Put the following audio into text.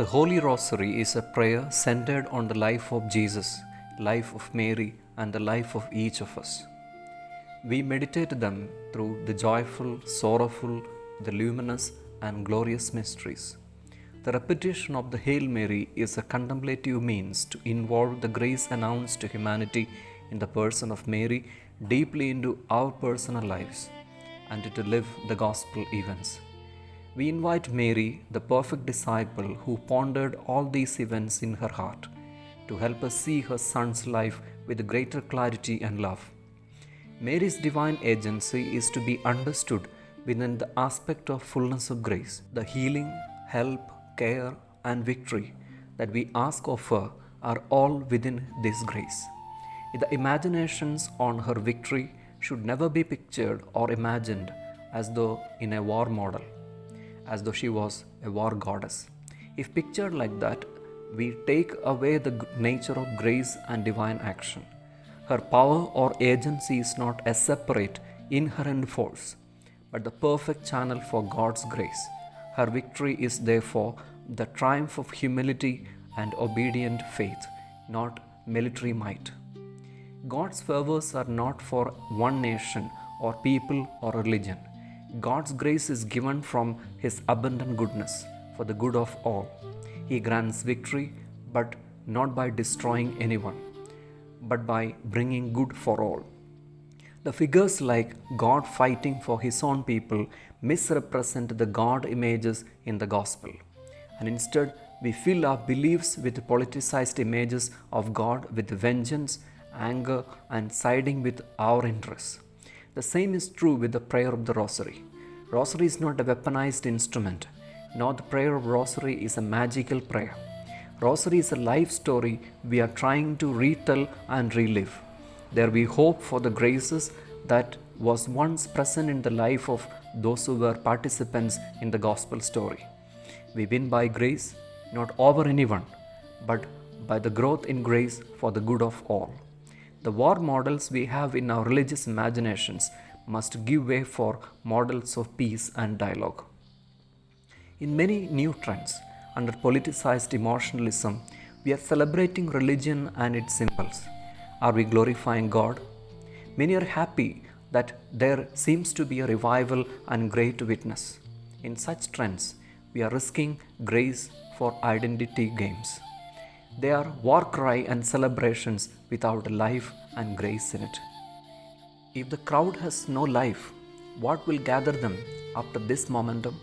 The Holy Rosary is a prayer centered on the life of Jesus, life of Mary, and the life of each of us. We meditate them through the joyful, sorrowful, the luminous, and glorious mysteries. The repetition of the Hail Mary is a contemplative means to involve the grace announced to humanity in the person of Mary deeply into our personal lives and to live the gospel events. We invite Mary, the perfect disciple who pondered all these events in her heart, to help us see her Son's life with greater clarity and love. Mary's divine agency is to be understood within the aspect of fullness of grace. The healing, help, care, and victory that we ask of her are all within this grace. The imaginations on her victory should never be pictured or imagined as though in a war model, as though she was a war goddess. If pictured like that, we take away the nature of grace and divine action. Her power or agency is not a separate, inherent force, but the perfect channel for God's grace. Her victory is therefore the triumph of humility and obedient faith, not military might. God's favors are not for one nation or people or religion. God's grace is given from His abundant goodness for the good of all. He grants victory, but not by destroying anyone, but by bringing good for all. The figures like God fighting for His own people misrepresent the God images in the Gospel, and instead we fill our beliefs with politicized images of God with vengeance, anger, and siding with our interests. The same is true with the prayer of the Rosary. Rosary is not a weaponized instrument, nor the prayer of Rosary is a magical prayer. Rosary is a life story we are trying to retell and relive. There we hope for the graces that was once present in the life of those who were participants in the gospel story. We win by grace, not over anyone, but by the growth in grace for the good of all. The war models we have in our religious imaginations must give way for models of peace and dialogue. In many new trends, under politicized emotionalism, we are celebrating religion and its symbols. Are we glorifying God? Many are happy that there seems to be a revival and great witness. In such trends, we are risking grace for identity games. They are war cry and celebrations without life and grace in it. If the crowd has no life, what will gather them after this momentum?